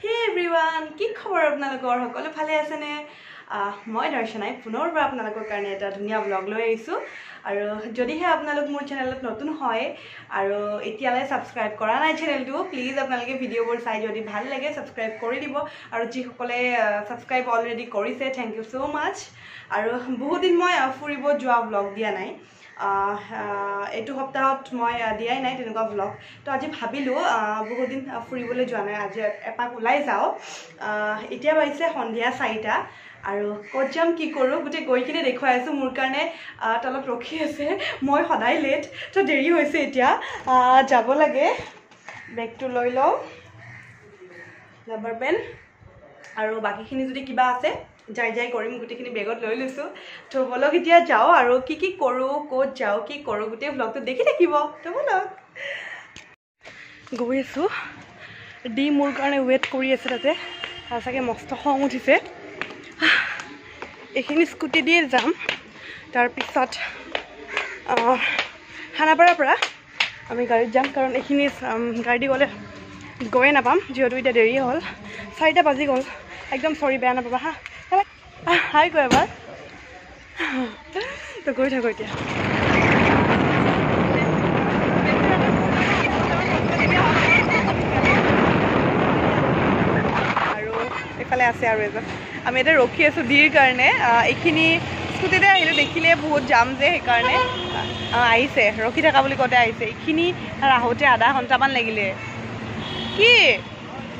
Hey everyone, কি খবৰ আপোনালোকৰ সকলো ভালে আছে নে মই দৰ্শনাই পুনৰবাৰ আপোনালোকৰ কাৰণে এটা ধুনীয়া ব্লগ লৈ আহিছো আৰু যদিহে আপোনালোক মোৰ চেনেলত নতুন হয় আৰু এতিয়ালৈ সাবস্ক্ৰাইব কৰা নাই চেনেলটো প্লিজ আপোনালোকে ভিডিঅ'বোৰ চাই যদি ভাল লাগে সাবস্ক্ৰাইব কৰি দিব আৰু যি সকলে সাবস্ক্ৰাইব অলৰেডি কৰিছে থ্যাংক ইউ সো মাচ আৰু বহুত দিন মই ফুৰিব যোৱা ব্লগ দিয়া নাই এইটো সপ্তাহত মই দিয়াই নাই তেনেকুৱা ব্লগ তো আজি ভাবিলো বহুত দিন ফুৰিবলৈ যোৱা নাই আজি এপাক ওলাই যাও এতিয়া পাইছে সন্ধিয়া 4টা আৰু ক'ত যাম কি কৰো গুটে গৈ কিনে দেখুৱাই আছো মোৰ কাৰণে তলত ৰখি আছে মই সদায় লেট তো দেৰি হৈছে এতিয়া যাব লাগে বেগটো লৈ লও ৰাবাৰ পেন আৰু বাকিখিনি যদি কিবা আছে যাই কৰিম গুটেখিনি বেগত লৈ লৈছো তো বলক এতিয়া যাও আৰু কি কৰো ক'ত যাও কি কৰো গুটে ব্লগটো দেখি থাকিব তো বলক গৈ আছো ডি মোৰ কাৰণে ওয়েট কৰি আছে তাতে আছাকে মস্ত খং উঠিছে এইখিনি স্কুটি দিয়ে যাম তাৰ পিছত খানাপাৰাৰ পৰা আমি গাড়ীত যাম কাৰণ এইখিনি গাড়ী গ'লে গয়ে নাপাম যিহেতু এতিয়া দেৰি হ'ল 4টা বাজি গ'ল একদম সৰি বেয়া নাপাবা হা হাই গৈ এবাৰ তো গৈ থাকো এতিয়া আৰু এফালে আছে আৰু এজন আমি এটা ৰখি আছো দিৰ কাৰণে এইখিনি স্কুটিতে আহিলে দেখিলে বহুত জাম যে সেইকাৰণে আহিছে ৰখি থকা বুলি কতে আহিছে এইখিনি আহোঁতে আধা ঘণ্টামান লাগিলে কি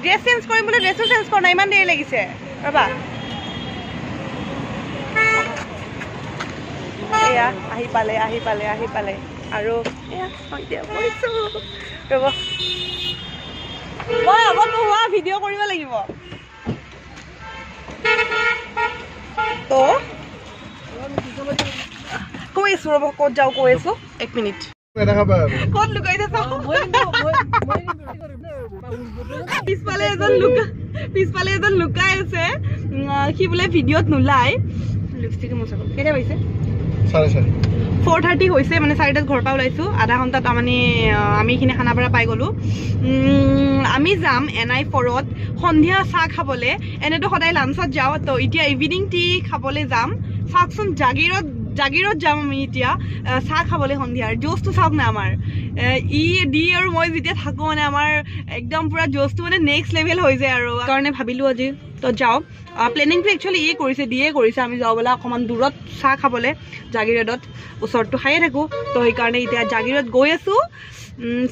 ড্ৰেছ চেঞ্জ কৰিম বুলি ড্ৰেছো চেঞ্জ কৰা নাই ইমান দেৰি লাগিছে ৰবা এয়া আহি পালে আৰু এয়া এতিয়া গৈছো ৰব মই আগত নোহোৱা ভিডিঅ' কৰিব লাগিব তো কৈ আছো ৰব ক'ত যাও কৈ আছো 1 মিনিট ক'ত লুকাই থাকা পিছফালে এজন লুকাই আছে সি বোলে ভিডিঅ'ত নোলাই লিপষ্টিক মোচা কেতিয়া পাইছে 4:30 হৈছে মানে 4টাত ঘৰৰ পৰা ওলাইছো আধা ঘণ্টাত মানে আমি এইখিনি খানাপাৰা পাই গ'লো আমি যাম NI4ত সন্ধিয়া চাহ খাবলৈ এনেতো সদায় লাঞ্চত যাওঁ তো এতিয়া ইভিনিং টি খাবলৈ যাম চাওকচোন জাগিৰত যাম আমি এতিয়া চাহ খাবলৈ সন্ধিয়াৰ জোচটো চাওক না আমাৰ ডি আৰু মই যেতিয়া থাকো মানে আমাৰ একদম পুৰা জোচটো মানে নেক্সট লেভেল হৈ যায় আৰু কাৰণে ভাবিলো আজি তো যাওঁ প্লেনিংটো একচুৱেলি কৰিছে দিয়ে কৰিছে আমি যাওঁ বোলা অকণমান দূৰত চাহ খাবলৈ জাগিৰোডত ওচৰতটো খায়ে থাকোঁ তো সেইকাৰণে এতিয়া জাগিৰোড গৈ আছোঁ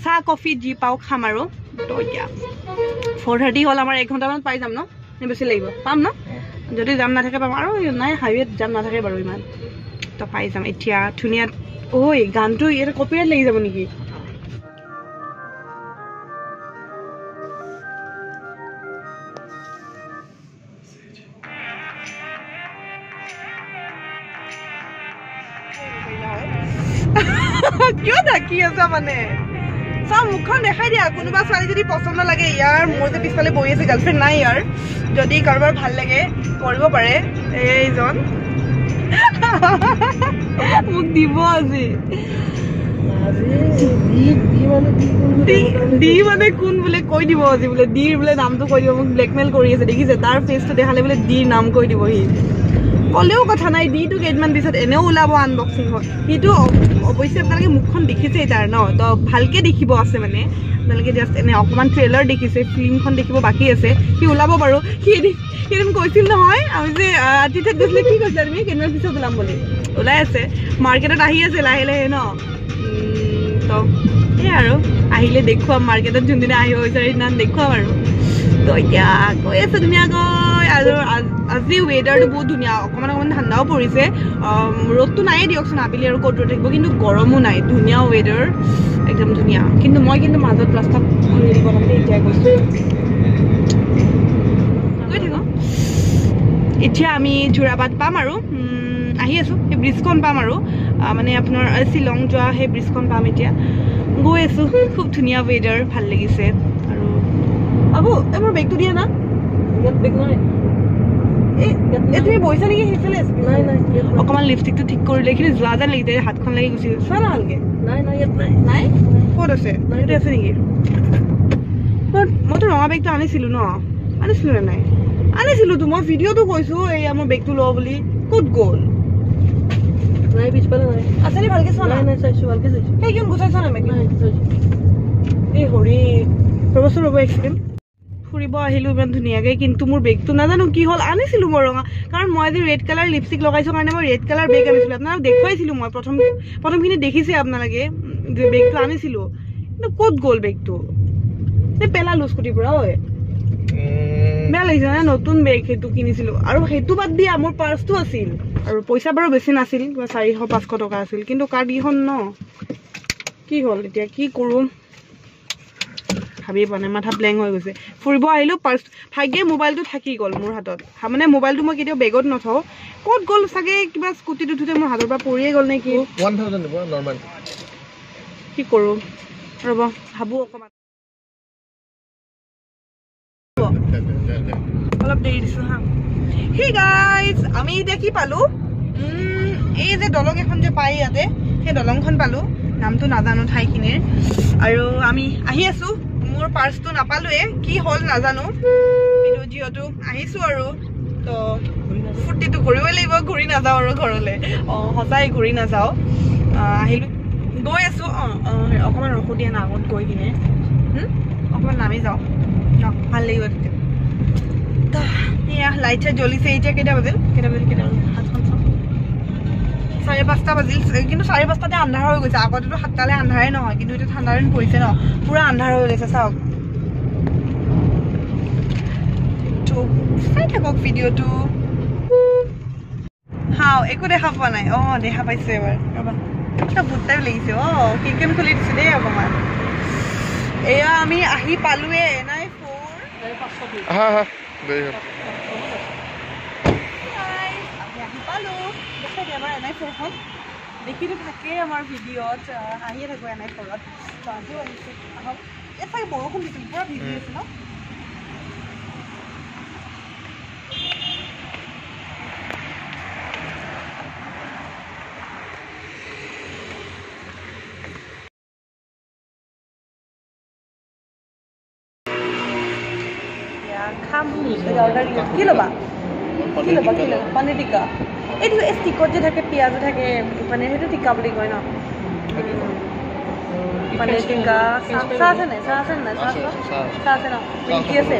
চাহ কফি যি পাওঁ খাম আৰু তো এতিয়া 4:30 হ'ল আমাৰ 1 ঘণ্টামান পাই যাম ন বেছি লাগিব পাম ন যদি যাম নাথাকে পাম আৰু নাই হাইৱেত যাম নাথাকে বাৰু ইমান তো পাই যাম এতিয়া ধুনীয়া ঐ গানটো ইয়াতে কপিৰাইট লাগি যাব নেকি কিয় ঢাকি আছা মানে চাওঁ মুখখন দেখাই দিয়া কোনোবা ছোৱালী যদি পচন্দ লাগে ইয়াৰ মোৰ যে পিছফালে বহি আছে গাৰ্লফ্ৰেণ্ড নাই ইয়াৰ যদি কাৰোবাৰ ভাল লাগে কৰিব পাৰে এইজন মোক দিব আজি দি মানে কোন বোলে কৈ দিব আজি বোলে ডিৰ বোলে নামটো কৈ দিব মোক ব্লেকমেইল কৰি আছে দেখিছে তাৰ ফেচটো দেখালে বোলে ডিৰ নাম কৈ দিব সি কলেও কথা নাই ডিটো কেইদিনমান পিছত এনেও ওলাব আনবক্সিং হয় সিটো অৱশ্যে আপোনালোকে মুখখন দেখিছেই তাৰ ন তো ভালকে দেখিব আছে মানে আপোনালোকে জাষ্ট এনে অকণমান ট্ৰেইলাৰ দেখিছে ফিল্মখন দেখিব বাকী আছে সি ওলাব বাৰু সেইদিন কৈছিল নহয় আমি যে তিথাত গৈছিলে কি কৈছিলা তুমি কেইদিনমান পিছত ওলাম বুলি ওলাই আছে মাৰ্কেটত আহি আছে লাহে লাহে ন তো এই আৰু আহিলে দেখুৱাম মাৰ্কেটত যোনদিনা আহিব বিচাৰে সেইদিনা দেখুৱাম আৰু তো এতিয়া কৈ আছো ধুনীয়াকৈ আৰু আজি ৱেডাৰটো বহুত ধুনীয়া অকণমান ঠাণ্ডাও পৰিছে ৰ'দটো নাইয়ে দিয়কচোন আবেলি আৰু ক'ত ৰ'দ থাকিব কিন্তু গৰমো নাই ধুনীয়া ৱেডাৰ একদম ধুনীয়া কিন্তু মই মাজত ৰাস্তাত নিদিব কাৰণে এতিয়া গৈছোঁ গৈ থাকোঁ এতিয়া আমি যোৰাবাট পাম আৰু আহি আছোঁ সেই ব্ৰিজখন পাম আৰু মানে আপোনাৰ শ্বিলং যোৱা সেই ব্ৰিজখন পাম এতিয়া গৈ আছোঁ খুব ধুনীয়া ৱেডাৰ ভাল লাগিছে আৰু আবু মোৰ বেগটো দিয়া না ইয়াত বেগ নাই তুমি বৈছা নেকি সেইফালে অকণমান লিপষ্টিকটো ঠিক কৰিলে এইখিনি যোৱা যেন লাগিছে হাতখন লাগি গুচি চোৱা না ভালকে নাই ক'ত আছে এইটো আছে নেকি মইতো ৰঙা বেগটো আনিছিলোঁ ন আনিছিলো নে নাই আনিছিলো তো মই ভিডিঅ'টো কৈছো এই আমাৰ বেগটো ল বুলি ক'ত গ'ল নাই পিছফালে নাই আছালি ভালকে চোৱা নাই নাই চাইছো ভালকে চাইছো সেই কিয় গুচাইছ না মেগি নাই চাইছো এই হৰি ৰ'ব এক্সিডেণ্ট ফুৰিব আহিলো ইমান ধুনীয়াকৈ কিন্তু মোৰ বেগটো নাজানো কি হ'ল আনিছিলো মই ৰঙা কাৰণ মই আজি ৰেড কালাৰ লিপষ্টিক লগাইছো কাৰণে মই ৰেড কালাৰ বেগ আনিছিলো আপোনাক দেখুৱাইছিলো মই প্ৰথমখিনি দেখিছে আপোনালোকে যে বেগটো আনিছিলো কিন্তু ক'ত গ'ল বেগটো পেলালো স্কুটিৰ পৰা হয় বেয়া লাগিছে না নতুন বেগ সেইটো কিনিছিলো আৰু সেইটো বাদ দিয়া মোৰ পাৰ্চটো আছিল আৰু পইচা বাৰু বেছি নাছিল 400-500 টকা আছিল কিন্তু কাৰ্ডকেইখন ন কি হ'ল এতিয়া কি কৰোঁ ভাবি পোৱা নাই মাথা ব্লেংক হৈ গৈছে ফুৰিব আহিলো পাৰ্চ ভাগ্যে মোবাইলটো থাকি গ'ল মোৰ হাতত মানে মোবাইলটো মই কেতিয়াও বেগত নথওঁ ক'ত গ'ল চাগে কিবা স্কুটিত উঠোতে মোৰ হাতৰ পৰা পৰিয়ে গ'ল নেকি 1000 দিব নৰ্মাল কি কৰোঁ ৰ'ব ভাবো অকণমান অলপ দেৰি দিছোঁ হা হে গাইজ আমি এতিয়া কি পালোঁ এই যে দলং এখন যে পায় ইয়াতে সেই দলংখন পালোঁ নামটো নাজানো ঠাইখিনিৰ আৰু আমি আহি আছোঁ মোৰ পাৰ্চটো নাপালোৱে কি হ'ল নাজানো কিন্তু যিহেতু আহিছোঁ আৰু তো ফূৰ্তিটো কৰিবই লাগিব ঘূৰি নাযাওঁ আৰু ঘৰলৈ সঁচাই ঘূৰি নাযাওঁ আহিলোঁ গৈ আছোঁ অকণমান ৰখো দিয়া না আগত গৈ কিনে অকণমান নামি যাওঁ ভাল লাগিব তেতিয়া এয়া লাইট চাইট জ্বলিছে এতিয়া কেইটা বাজিল 5:30 বাজিল কিন্তু 5:30 আন্ধাৰ হৈ গৈছে আগতেতো 7টালে আন্ধাৰে নহয় কিন্তু এতিয়া ঠাণ্ডা দিন পৰিছে ন পুৰা আন্ধাৰ হৈ গৈছে চাওক চাই থাকক ভিডিঅ'টো হাও একো দেখা পোৱা নাই দেখা পাইছো এবাৰ ৰ'বা এটা ভূত টাইপ লাগিছে খিৰিকীখন খুলি দিছো দেই অকণমান এয়া আমি আহি পালোৱে NI 4 হা হা দেই আহি পালো দেখাই দিয়া আমাৰ NI 4 খন দেখিতো থাকেই আমাৰ ভিডিঅ'ত আহিয়ে থাকোঁ NI 4ত আজিও আহিছোঁ আহক এই চাগে বৰষুণ দিছিল পুৰা ভিজি আছে ন কি ল'বা পনীৰ টিক্কা এইটো ষ্টিকত যে থাকে পিঁয়াজো থাকে মানে সেইটো টিক্কা বুলি কয় ন পনীৰ টিক্কা চাহ আছে নাই চাহ আছে নাই চাহ আছে ন কি আছে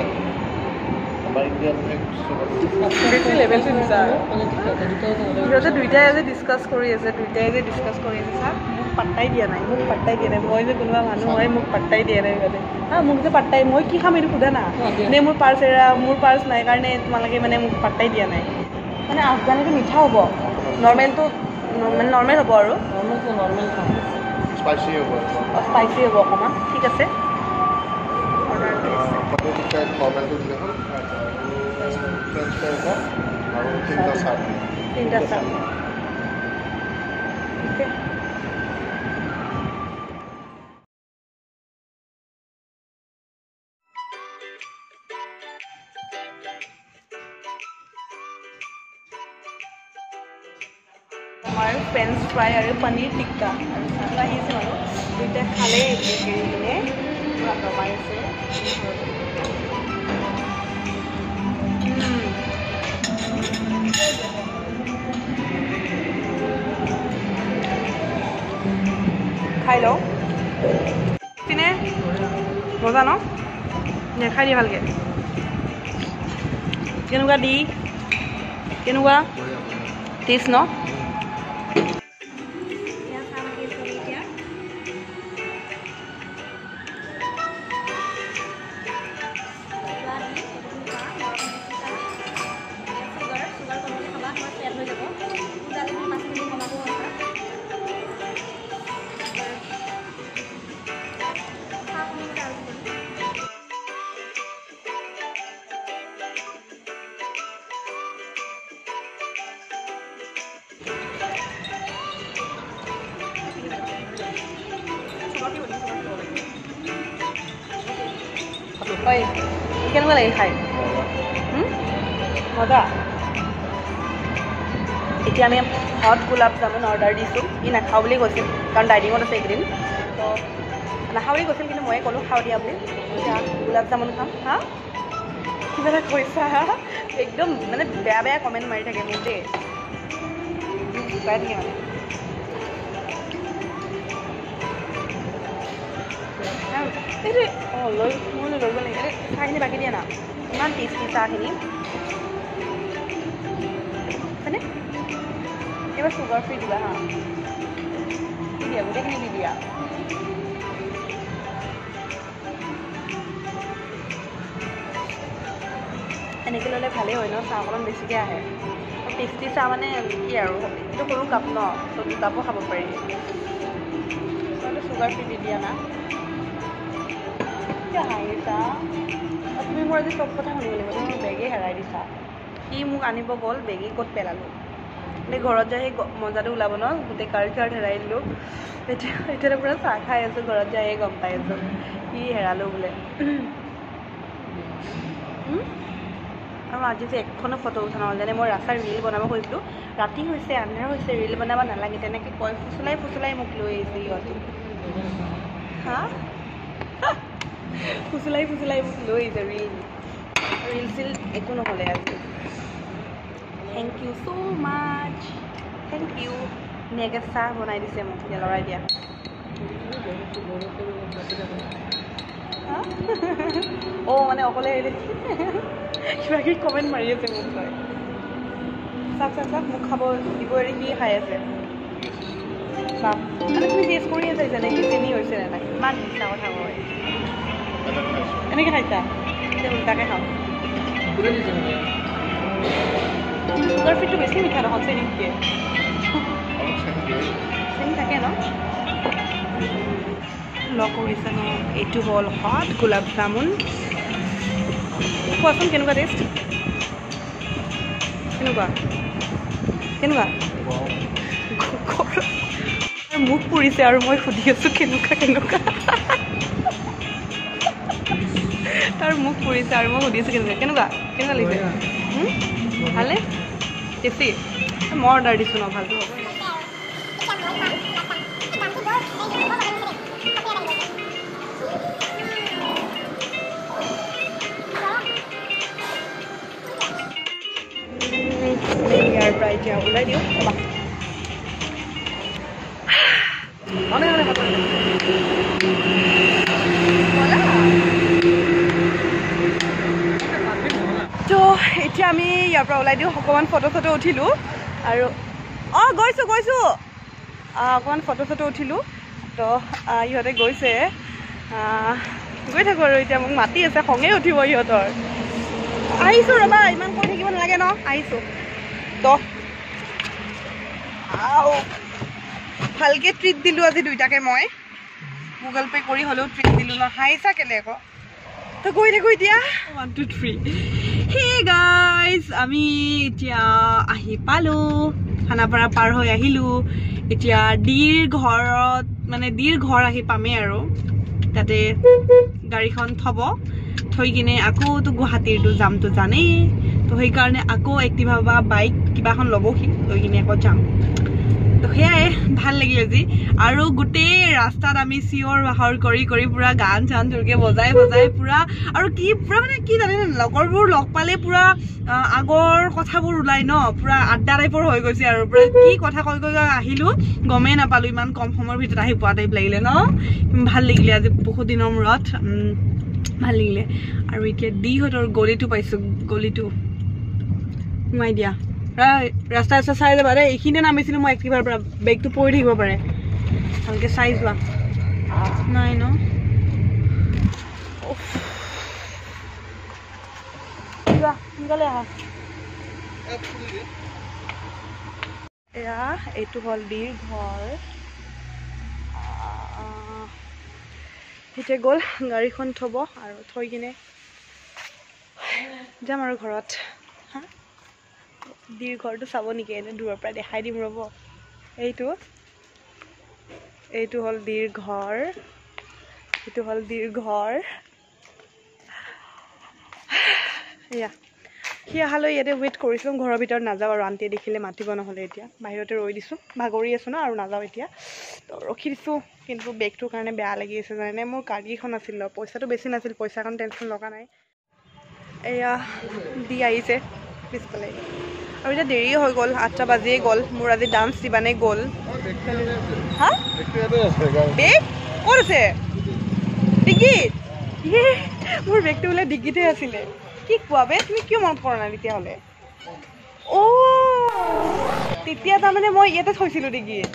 সিহঁতে দুইটাই যে ডিছকাছ কৰি আছে চাহ মোক পাত্তাই দিয়া নাই মই যে কোনোবা মানুহ হয় মোক পাত্তাই দিয়া নাই সিহঁতে মোক যে পাত্তাই মই কি খাম এইটো সোধা না নে মোৰ পাৰ্চ নাই কাৰণে তোমালোকে মানে মোক পাত্তাই দিয়া নাই মানে আফগানীটো মিঠা হ'ব নৰ্মেলটো মানে নৰ্মেল হ'ব আৰু স্পাইচি হ'ব অকণমান ঠিক আছে তিনিটা চাহ আমাৰ ফ্ৰেঞ্চ ফ্ৰাই আৰু পনীৰ টিক্কা আৰু চাহ আহিছে মানুহ দুইটা খালে কিনে পুৰা দবাইছে খাই লওঁ পিনে মজা ন খাই দি ভালকৈ কেনেকুৱা টেষ্ট ন কেনেকুৱা লাগে খাই মজা এতিয়া আমি হট গোলাপ জামুন অৰ্ডাৰ দিছোঁ ই নাখাওঁ বুলি কৈছিল কাৰণ ডাইনিঙত আছে এইকেইদিন তো নাখাওঁ বুলি কৈছিল কিন্তু ময়ে ক'লোঁ খাওঁ দিয়া বুলি এতিয়া গোলাপ জামুন খাম হা কিবা এটা কৈছা একদম মানে বেয়া বেয়া কমেণ্ট মাৰি থাকে মোক দেই জোকাই থাকে মানে এইটো অঁ লৈ মোৰ লৈ গ'ল নেকি চাহখিনি বাকী দিয়া না ইমান টেষ্টি চাহখিনি হয়নে এইবাৰ চুগাৰ ফ্ৰী দিবা হা দি দিয়া গোটেইখিনি দি দিয়া এনেকৈ ল'লে ভালেই হয় ন চাহ অকণমান বেছিকৈ আহে টেষ্টি চাহ মানে কি আৰু এইটো সৰু কাপ ন তো দুকাপো খাব পাৰি মইতো চুগাৰ ফ্ৰী দি দিয়া না কিয় হাঁহিছা তুমি মোৰ আজি চব কথা শুনিব লাগিব তুমি মোৰ বেগেই হেৰাই দিছা সি মোক আনিব গ'ল বেগেই ক'ত পেলালোঁ মানে ঘৰত যাই সেই মজাটো ওলাব ন গোটেই কাৰ্ড হেৰাই দিলোঁ এতিয়া পূৰা চাহ খাই আছোঁ ঘৰত যাইহে গম পাই আছোঁ সি হেৰালোঁ বোলে আৰু আজি যে এখনো ফটো উঠা নহ'ল যেনে মই ৰাস্তাৰ ৰীল বনাব খুজিছিলোঁ ৰাতি হৈছে আন্ধাৰ হৈছে ৰীল বনাব নালাগে তেনেকৈ কয় ফুচলাই মোক লৈ আহিছে ইহঁতে হা ফুচলাই মোক লৈ আহিছে ৰীল চিল একো নহ'লে আজি thank you so' much thank you ধুনীয়াকৈ চাহ বনাই দিছে মোক এতিয়া লৰাই দিয়া অঁ মানে অকলে কিবা কিবি কমেণ্ট মাৰি আছে মোক লয় চাওক মোক খাব দিব এৰি কি খাই আছে চাওক মানে তুমি টেষ্ট কৰি আছে যেনে কি চেনি হৈছে নে নাই ইমান মিছা কথা কয় এনেকৈ খাইছা এতিয়া উল্টাকৈ খাওঁ চুগাৰ ফ্ৰীটো বেছি মিঠা নহয় চেনিতকৈ চেনি থাকে ন লগ কৰিছে ন এইটো হ'ল হট গোলাপ জামুন কোৱাচোন কেনেকুৱা টেষ্ট কেনেকুৱা মুখ পুৰিছে আৰু মই সুধি আছোঁ কেনেকুৱা তাৰ মুখ পুৰিছে আৰু মই সুধি আছোঁ কেনেকুৱা লাগিছে ভালে টেষ্টি মই অৰ্ডাৰ দিছোঁ ন ভালটো হ'ব ইয়াৰ পৰা এতিয়া ওলাই দিওঁ তো এতিয়া আমি ইয়াৰ পৰা ওলাই দিওঁ অকণমান ফটো চটো উঠিলোঁ আৰু অঁ গৈছোঁ অকণমান ফটো চটো উঠিলোঁ তো ইহঁতে গৈছে গৈ থাকোঁ আৰু এতিয়া মোক মাতি আছে খঙেই উঠিব ইহঁতৰ আহিছোঁ ৰ'বা ইমান কৈ থাকিব নালাগে ন আহিছোঁ তো ভালকৈ ট্ৰিট দিলোঁ আজি দুইটাকে মই গুগল পে' কৰি হ'লেও ট্ৰিট দিলোঁ ন হাঁহিছা কেলে আকৌ তো গৈ থাকোঁ এতিয়া 1 2 3 হে গাইজ আমি এতিয়া আহি পালোঁ খানাপাৰা পাৰ হৈ আহিলোঁ এতিয়া ডিৰ ঘৰত মানে ডিৰ ঘৰ আহি পামেই আৰু তাতে গাড়ীখন থৈ কিনে আকৌতো গুৱাহাটীৰটো যামতো জানেই তো সেইকাৰণে আকৌ এক্টিভা বা বাইক কিবা এখন ল'বহি লৈ কিনে আকৌ যাম তো সেয়াই ভাল লাগিল আজি আৰু গোটেই ৰাস্তাত আমি চিঞৰ বাখৰ কৰি পুৰা গান চান ধুৰকে বজাই পুৰা আৰু কি পুৰা মানে কি জানে লগৰবোৰ লগ পালে পুৰা আগৰ কথাবোৰ ওলাই ন পুৰা আড্ডা টাইপৰ হৈ গৈছে আৰু পুৰা কি কথা কৈ আহিলোঁ গমেই নাপালোঁ ইমান কম সময়ৰ ভিতৰত আহি পোৱা টাইপ লাগিলে ন ভাল লাগিলে আজি বহুত দিনৰ মূৰত ভাল লাগিলে আৰু এতিয়া দিহঁতৰ গলিটো পাইছোঁ গলিটো সোমাই দিয়া ৰাস্তা চাই যাবা দেই এইখিনিতে নামিছিলোঁ মই এক্টিভাৰ পৰা বেগটো পৰি থাকিব পাৰে ভালকৈ চাই যোৱা নাই ন যোৱা সোনকালে আহা এয়া এইটো হ'ল ডিৰ ঘৰ এতিয়া গ'ল গাড়ীখন থ'ব আৰু থৈ কিনে যাম আৰু ঘৰত হা ডিৰ ঘৰটো চাব নেকি এনে দূৰৰ পৰা দেখাই দিম ৰ'ব এইটো হ'ল ডিৰ ঘৰ এয়া সি অহালৈ ইয়াতে ৱেইট কৰিছিলোঁ ঘৰৰ ভিতৰত নাযাওঁ আৰু আণ্টিয়ে দেখিলে মাতিব নহ'লে এতিয়া বাহিৰতে ৰৈ দিছোঁ ভাগৰি আছোঁ ন আৰু নাযাওঁ এতিয়া তো ৰখি দিছোঁ কিন্তু বেগটোৰ কাৰণে বেয়া লাগি আছে জানে মোৰ কাৰ্ডকেইখন আছিল ন পইচাটো বেছি নাছিল পইচাৰ কাৰণে টেনশ্যন লগা নাই এয়া দি আহিছে পিছফালে আৰু এতিয়া দেৰি হৈ গ'ল 8টা বাজিয়ে গ'ল মোৰ আজি ডান্স দিবানে গ'ল হা বেগ ক'ত আছে ডিগিত মোৰ বেগটো বোলে ডিগিতে আছিলে কি কোৱা বে তুমি কিয় মনত কৰা নাই তেতিয়াহ'লে তেতিয়া তাৰমানে মই ইয়াতে থৈছিলোঁ ডিগিত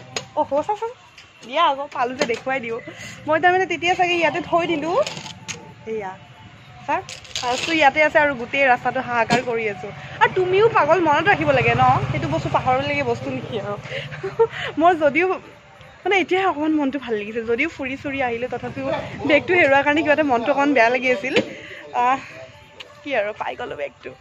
চাচোন দিয়া আকৌ পালোঁ যে দেখুৱাই দিওঁ মই তাৰমানে তেতিয়া চাগে ইয়াতে থৈ দিলোঁ এয়া ছাৰ পাৰ্চটো ইয়াতে আছে আৰু গোটেই ৰাস্তাটো হাহাকাৰ কৰি আছোঁ আৰু তুমিও পাগল মনত ৰাখিব লাগে ন সেইটো বস্তু পাহৰিবলগীয়া বস্তু নেকি আৰু মই যদিও মানে এতিয়াহে অকণমান মনটো ভাল লাগিছে যদিও ফুৰি চুৰি আহিলে তথাপিও বেগটো হেৰুৱাৰ কাৰণে কিবা এটা মনটো অকণমান বেয়া লাগি আছিল কি আৰু পাই গ'লোঁ বেগটো